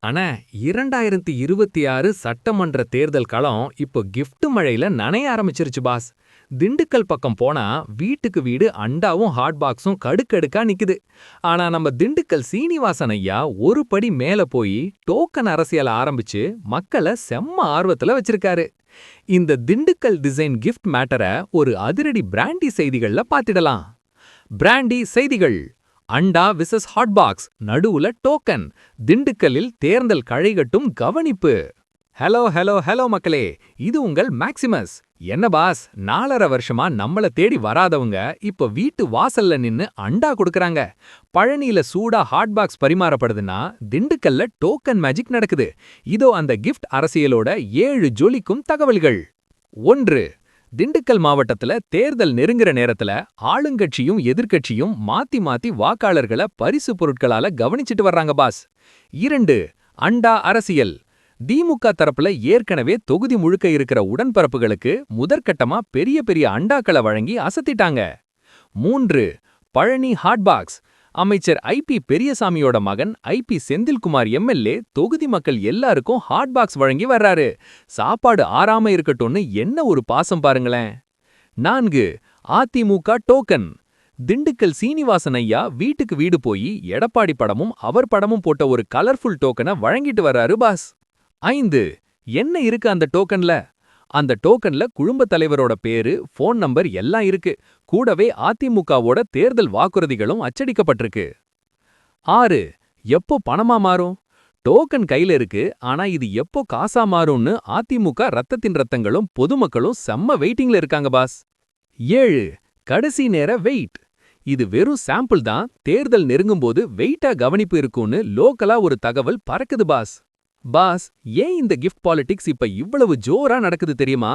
ஆனா 2026 சட்டமன்ற தேர்தல் களம் இப்போ கிஃப்ட் மழையில நனைய ஆரம்பிச்சிருச்சு பாஸ். திண்டுக்கல் பக்கம் போனா வீட்டுக்கு வீடு அண்டாவும் ஹாட் பாக்ஸும் கடுக்கடுக்கா நிக்குது. ஆனா நம்ம திண்டுக்கல் சீனிவாசன் ஐயா ஒரு படி மேல போய் டோக்கன் அரசியல் ஆரம்பிச்சு மக்களை செம்ம ஆர்வத்துல வச்சிருக்காரு. இந்த திண்டுக்கல் டிசைன் கிஃப்ட் மேட்டரை ஒரு அதிரடி பிராண்டி செய்திகள்ல பாத்திடலாம். பிராண்டி செய்திகள். அண்டா விசஸ் ஹாட் பாக்ஸ், நடுவுல டோக்கன், திண்டுக்கல்லில் தேர்தல் களைகட்டும் கவனிப்பு. ஹலோ ஹலோ ஹலோ மக்களே, இது உங்கள் மேக்சிமஸ். என்ன பாஸ், 4.5 வருஷமா நம்மள தேடி வராதவங்க இப்ப வீட்டு வாசல்ல நின்னு அண்டா கொடுக்கறாங்க. பழனியில சூடா ஹாட் பாக்ஸ் பரிமாறப்படுதுன்னா திண்டுக்கல்ல டோக்கன் மேஜிக் நடக்குது. இதோ அந்த கிஃப்ட் அரசியலோட 7 ஜொலிக்கும் தகவல்கள். 1. திண்டுக்கல் மாவட்டத்துல தேர்தல் நெருங்குற நேரத்துல ஆளுங்கட்சியும் எதிர்க்கட்சியும் மாத்தி மாத்தி வாக்காளர்களை பரிசு பொருட்களால கவனிச்சிட்டு வர்றாங்க பாஸ். 2. அண்டா அரசியல். திமுக தரப்புல ஏற்கனவே தொகுதி முழுக்க இருக்கிற உடன்பரப்புகளுக்கு முதற்கட்டமா பெரிய பெரிய அண்டாக்களை வழங்கி அசத்திட்டாங்க. 3. Palani hot box. அமைச்சர் ஐ.பி. பெரியசாமியோட மகன் ஐ.பி. செந்தில்குமார் எம்எல்ஏ தொகுதி மக்கள் எல்லாருக்கும் ஹாட் பாக்ஸ் வழங்கி வர்றாரு. சாப்பாடு ஆறாம இருக்கட்டும்னு என்ன ஒரு பாசம் பாருங்களேன். 4. அதிமுக டோக்கன். திண்டுக்கல் சீனிவாசன் ஐயா வீட்டுக்கு வீடு போய் எடப்பாடி படமும் அவர் படமும் போட்ட ஒரு கலர்ஃபுல் டோக்கனை வழங்கிட்டு வர்றாரு பாஸ். 5. என்ன இருக்கு அந்த டோக்கன்ல? அந்த டோக்கன்ல குடும்ப தலைவரோட பேரு, போன் நம்பர் எல்லாம் இருக்கு. கூடவே அதிமுகவோட தேர்தல் வாக்குறுதிகளும் அச்சடிக்கப்பட்டிருக்கு. 6. எப்போ பணமா மாறும்? டோக்கன் கையில இருக்கு, ஆனா இது எப்போ காசா மாறும்னு அதிமுக ரத்தத்தின் ரத்தங்களும் பொதுமக்களும் செம்ம வெயிட்டிங்ல இருக்காங்க பாஸ். 7. கடைசி நேர வெயிட். இது வெறும் சாம்பிள் தான், தேர்தல் நெருங்கும்போது வெயிட்டா கவனிப்பு இருக்கும்னு லோக்கலா ஒரு தகவல் பறக்குது பாஸ். பாஸ், ஏன் இந்த கிஃப்ட் பாலிடிக்ஸ் இப்ப இவ்வளவு ஜோரா நடக்குது தெரியுமா?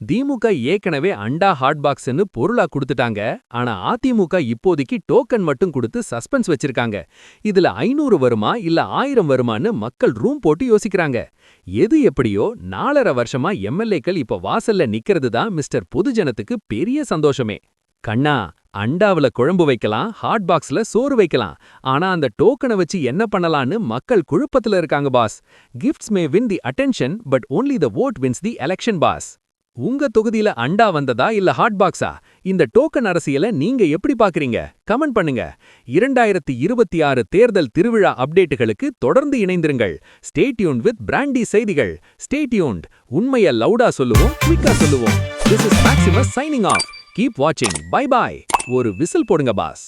திமுக ஏற்கனவே அண்டா ஹாட் பாக்ஸ்னு பொருளா கொடுத்துட்டாங்க. ஆனா அதிமுக இப்போதைக்கு டோக்கன் மட்டும் கொடுத்து சஸ்பென்ஸ் வச்சிருக்காங்க. இதுல 500 வருமா இல்ல 1000 வருமான்னு மக்கள் ரூம் போட்டு யோசிக்கிறாங்க. எது எப்படியோ 4.5 வருஷமா எம்எல்ஏக்கள் இப்ப வாசல்ல நிக்கிறது தான் மிஸ்டர் பொதுஜனத்துக்கு பெரிய சந்தோஷமே. கண்ணா, அண்டாவுல குழம்பு வைக்கலாம், ஹாட் பாக்ஸ்ல சோறு வைக்கலாம். ஆனா அந்த டோக்கனை வச்சு என்ன பண்ணலான்னு மக்கள் குழப்பத்துல இருக்காங்க boss. Gifts may win the attention, but only the vote wins the election boss. உங்க தொகுதியில அண்டா வந்ததா இல்ல ஹாட் பாக்ஸா? இந்த டோக்கன் அரசியலை நீங்க எப்படி பாக்குறீங்க? கமெண்ட் பண்ணுங்க. 2026 தேர்தல் திருவிழா அப்டேட்டுகளுக்கு தொடர்ந்து இணைந்திருங்கள். ஸ்டே டியூன்ட் வித் பிராண்டி செய்திகள். Stay tuned. உண்மையை லவுடா சொல்லுவோம், குயிக்கா சொல்லுவோம். This is Maximus signing off. Keep watching. Bye bye. ஒரு விசில் போடுங்க பாஸ்.